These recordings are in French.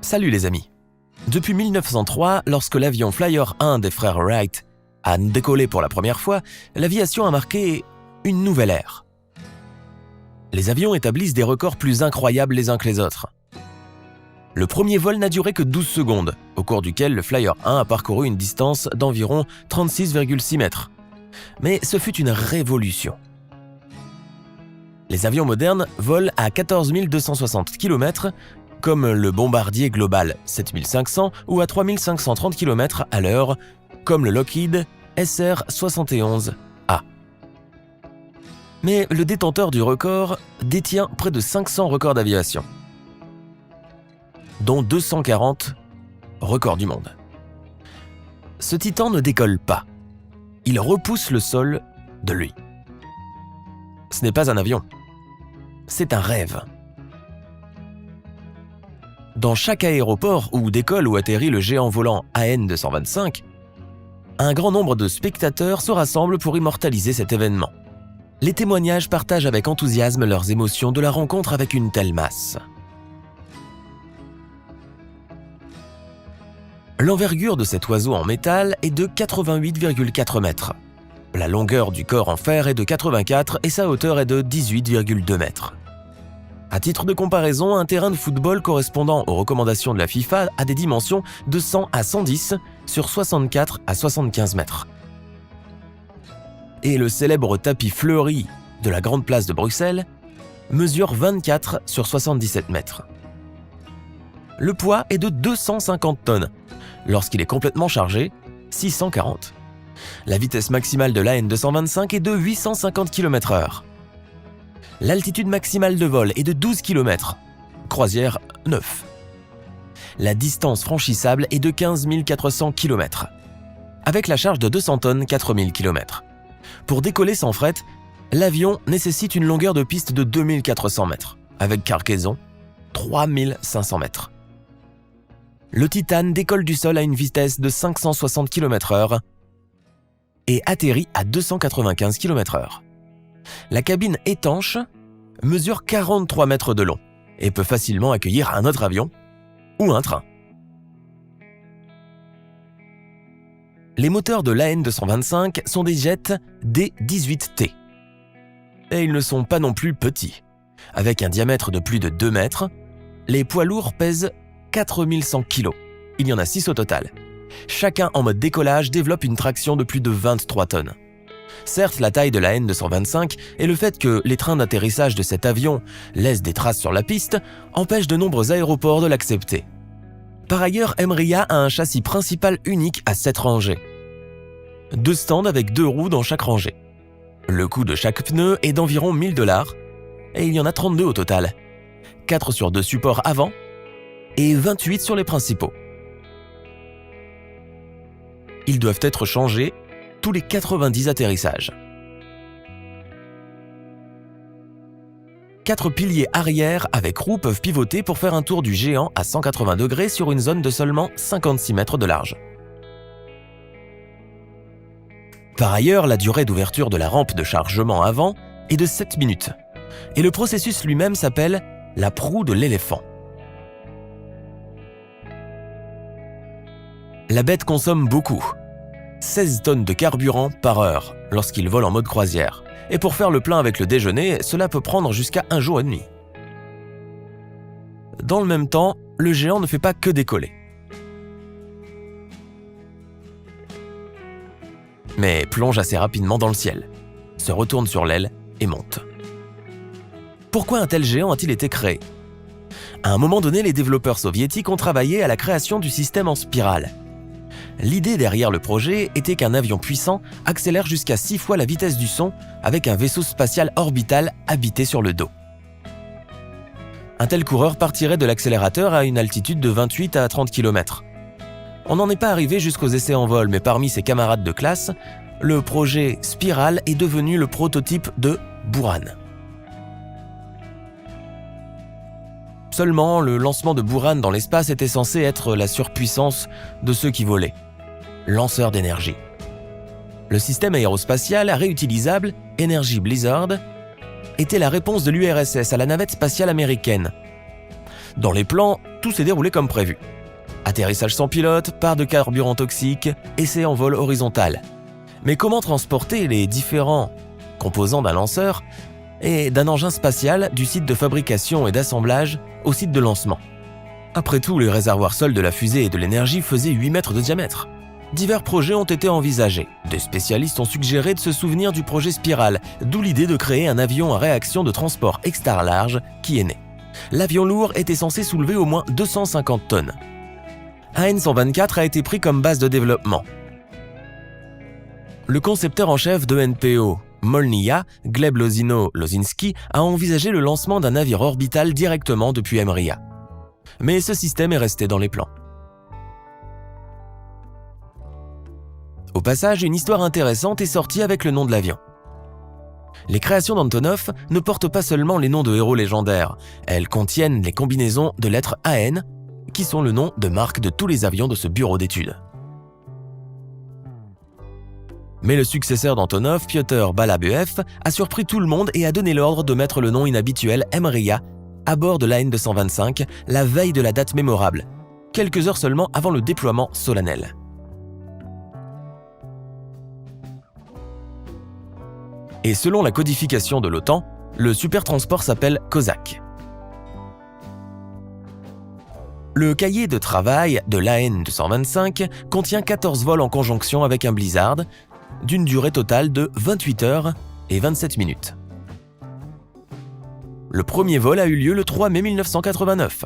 Salut les amis. Depuis 1903, lorsque l'avion Flyer 1 des frères Wright a décollé pour la première fois, l'aviation a marqué une nouvelle ère. Les avions établissent des records plus incroyables les uns que les autres. Le premier vol n'a duré que 12 secondes, au cours duquel le Flyer 1 a parcouru une distance d'environ 36,6 mètres. Mais ce fut une révolution. Les avions modernes volent à 14 260 km, comme le Bombardier Global 7500 ou à 3530 km à l'heure, comme le Lockheed SR-71A. Mais le détenteur du record détient près de 500 records d'aviation, dont 240 records du monde. Ce titan ne décolle pas. Il repousse le sol de lui. Ce n'est pas un avion. C'est un rêve. Dans chaque aéroport où décolle ou atterrit le géant volant AN225, un grand nombre de spectateurs se rassemblent pour immortaliser cet événement. Les témoignages partagent avec enthousiasme leurs émotions de la rencontre avec une telle masse. L'envergure de cet oiseau en métal est de 88,4 mètres. La longueur du corps en fer est de 84 et sa hauteur est de 18,2 mètres. À titre de comparaison, un terrain de football correspondant aux recommandations de la FIFA a des dimensions de 100 à 110 sur 64 à 75 mètres. Et le célèbre tapis fleuri de la Grande Place de Bruxelles mesure 24 sur 77 mètres. Le poids est de 250 tonnes. Lorsqu'il est complètement chargé, 640. La vitesse maximale de l'AN225 est de 850 km/h. L'altitude maximale de vol est de 12 km, croisière 9. La distance franchissable est de 15 400 km, avec la charge de 200 tonnes 4000 km. Pour décoller sans fret, l'avion nécessite une longueur de piste de 2400 mètres, avec cargaison 3500 mètres. Le Titane décolle du sol à une vitesse de 560 km/h et atterrit à 295 km/h. La cabine étanche mesure 43 mètres de long et peut facilement accueillir un autre avion ou un train. Les moteurs de l'AN225 sont des jets D18T. Et ils ne sont pas non plus petits. Avec un diamètre de plus de 2 mètres, les poids lourds pèsent 4100 kg. Il y en a 6 au total. Chacun en mode décollage développe une traction de plus de 23 tonnes. Certes, la taille de la AN225 et le fait que les trains d'atterrissage de cet avion laissent des traces sur la piste empêchent de nombreux aéroports de l'accepter. Par ailleurs, Embraer a un châssis principal unique à 7 rangées. 2 stands avec 2 roues dans chaque rangée. Le coût de chaque pneu est d'environ $1000 et il y en a 32 au total. 4 sur 2 supports avant et 28 sur les principaux. Ils doivent être changés tous les 90 atterrissages. 4 piliers arrière avec roues peuvent pivoter pour faire un tour du géant à 180 degrés sur une zone de seulement 56 mètres de large. Par ailleurs, la durée d'ouverture de la rampe de chargement avant est de 7 minutes et le processus lui-même s'appelle la proue de l'éléphant. La bête consomme beaucoup, 16 tonnes de carburant par heure lorsqu'il vole en mode croisière. Et pour faire le plein avec le déjeuner, cela peut prendre jusqu'à 1 jour et demi. Dans le même temps, le géant ne fait pas que décoller. Mais plonge assez rapidement dans le ciel, se retourne sur l'aile et monte. Pourquoi un tel géant a-t-il été créé ? À un moment donné, les développeurs soviétiques ont travaillé à la création du système en spirale. L'idée derrière le projet était qu'un avion puissant accélère jusqu'à 6 fois la vitesse du son avec un vaisseau spatial orbital habité sur le dos. Un tel coureur partirait de l'accélérateur à une altitude de 28 à 30 km. On n'en est pas arrivé jusqu'aux essais en vol, mais parmi ses camarades de classe, le projet Spiral est devenu le prototype de Buran. Seulement, le lancement de Buran dans l'espace était censé être la surpuissance de ceux qui volaient. Lanceur d'énergie. Le système aérospatial réutilisable Energy Blizzard était la réponse de l'URSS à la navette spatiale américaine. Dans les plans, tout s'est déroulé comme prévu. Atterrissage sans pilote, part de carburant toxique, essai en vol horizontal. Mais comment transporter les différents composants d'un lanceur et d'un engin spatial du site de fabrication et d'assemblage au site de lancement? Après tout, les réservoirs sols de la fusée et de l'énergie faisaient 8 mètres de diamètre. Divers projets ont été envisagés. Des spécialistes ont suggéré de se souvenir du projet Spiral, d'où l'idée de créer un avion à réaction de transport extra large qui est né. L'avion lourd était censé soulever au moins 250 tonnes. AN-124 a été pris comme base de développement. Le concepteur en chef de NPO, Molniya, Gleb Lozino-Lozinski, a envisagé le lancement d'un navire orbital directement depuis Mriya. Mais ce système est resté dans les plans. Au passage, une histoire intéressante est sortie avec le nom de l'avion. Les créations d'Antonov ne portent pas seulement les noms de héros légendaires, elles contiennent les combinaisons de lettres AN, qui sont le nom de marque de tous les avions de ce bureau d'études. Mais le successeur d'Antonov, Piotr Balabuev, a surpris tout le monde et a donné l'ordre de mettre le nom inhabituel Mriya à bord de l'AN-225 la veille de la date mémorable, quelques heures seulement avant le déploiement solennel. Et selon la codification de l'OTAN, le supertransport s'appelle COSAC. Le cahier de travail de l'AN-225 contient 14 vols en conjonction avec un blizzard, d'une durée totale de 28 heures et 27 minutes. Le premier vol a eu lieu le 3 mai 1989.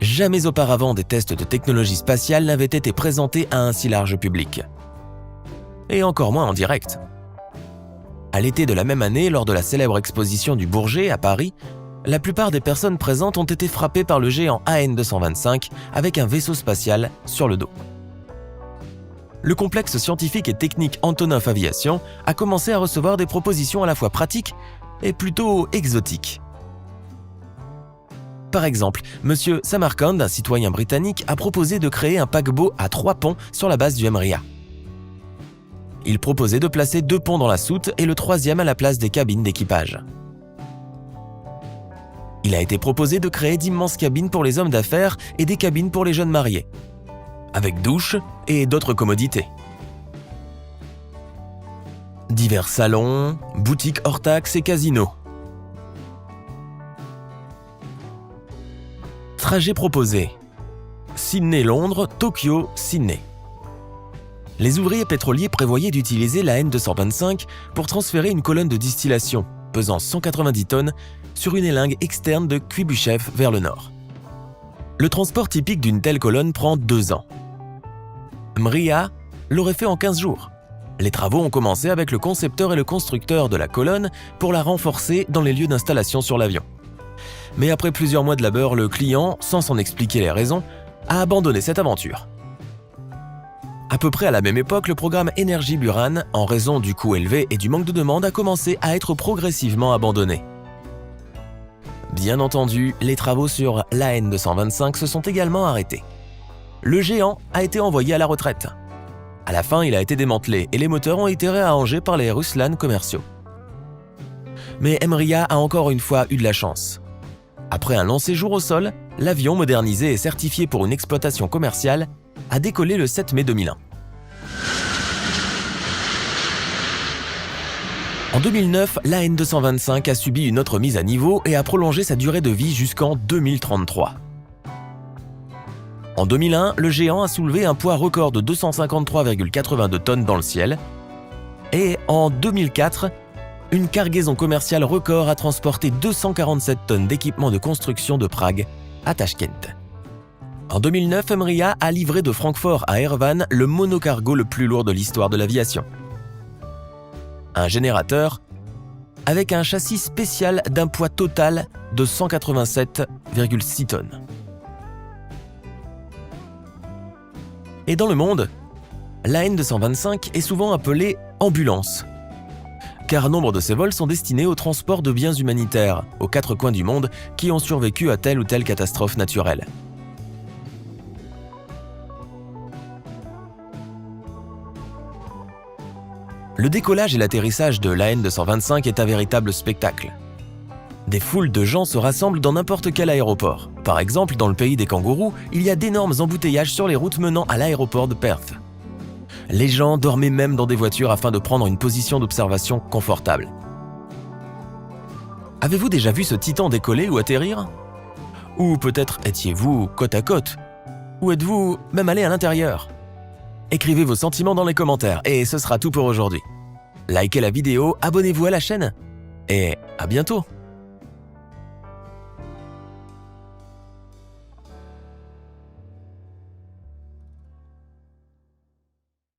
Jamais auparavant des tests de technologie spatiale n'avaient été présentés à un si large public. Et encore moins en direct. À l'été de la même année, lors de la célèbre exposition du Bourget à Paris, la plupart des personnes présentes ont été frappées par le géant AN-225 avec un vaisseau spatial sur le dos. Le complexe scientifique et technique Antonov Aviation a commencé à recevoir des propositions à la fois pratiques et plutôt exotiques. Par exemple, M. Samarkand, un citoyen britannique, a proposé de créer un paquebot à 3 ponts sur la base du Mriya. Il proposait de placer 2 ponts dans la soute et le 3e à la place des cabines d'équipage. Il a été proposé de créer d'immenses cabines pour les hommes d'affaires et des cabines pour les jeunes mariés, avec douche et d'autres commodités. Divers salons, boutiques hors taxes et casinos. Trajet proposé: Sydney-Londres, Tokyo-Sydney. Les ouvriers pétroliers prévoyaient d'utiliser la AN-225 pour transférer une colonne de distillation pesant 190 tonnes sur une élingue externe de Kuibychev vers le nord. Le transport typique d'une telle colonne prend 2 ans. Mriya l'aurait fait en 15 jours. Les travaux ont commencé avec le concepteur et le constructeur de la colonne pour la renforcer dans les lieux d'installation sur l'avion. Mais après plusieurs mois de labeur, le client, sans s'en expliquer les raisons, a abandonné cette aventure. À peu près à la même époque, le programme Energy-Buran, en raison du coût élevé et du manque de demande, a commencé à être progressivement abandonné. Bien entendu, les travaux sur l'AN-225 se sont également arrêtés. Le géant a été envoyé à la retraite. À la fin, il a été démantelé et les moteurs ont été réarrangés par les Ruslan commerciaux. Mais Mriya a encore une fois eu de la chance. Après un long séjour au sol, l'avion modernisé et certifié pour une exploitation commerciale a décollé le 7 mai 2001. En 2009, l'AN-225 a subi une autre mise à niveau et a prolongé sa durée de vie jusqu'en 2033. En 2001, le géant a soulevé un poids record de 253,82 tonnes dans le ciel. Et en 2004, une cargaison commerciale record a transporté 247 tonnes d'équipements de construction de Prague à Tachkent. En 2009, Mriya a livré de Francfort à Erevan le monocargo le plus lourd de l'histoire de l'aviation. Un générateur avec un châssis spécial d'un poids total de 187,6 tonnes. Et dans le monde, l'AN-225 est souvent appelée ambulance, car nombre de ces vols sont destinés au transport de biens humanitaires aux 4 coins du monde qui ont survécu à telle ou telle catastrophe naturelle. Le décollage et l'atterrissage de l'AN-225 est un véritable spectacle. Des foules de gens se rassemblent dans n'importe quel aéroport. Par exemple, dans le pays des kangourous, il y a d'énormes embouteillages sur les routes menant à l'aéroport de Perth. Les gens dormaient même dans des voitures afin de prendre une position d'observation confortable. Avez-vous déjà vu ce titan décoller ou atterrir? Ou peut-être étiez-vous côte à côte? Ou êtes-vous même allé à l'intérieur? Écrivez vos sentiments dans les commentaires et ce sera tout pour aujourd'hui. Likez la vidéo, abonnez-vous à la chaîne et à bientôt!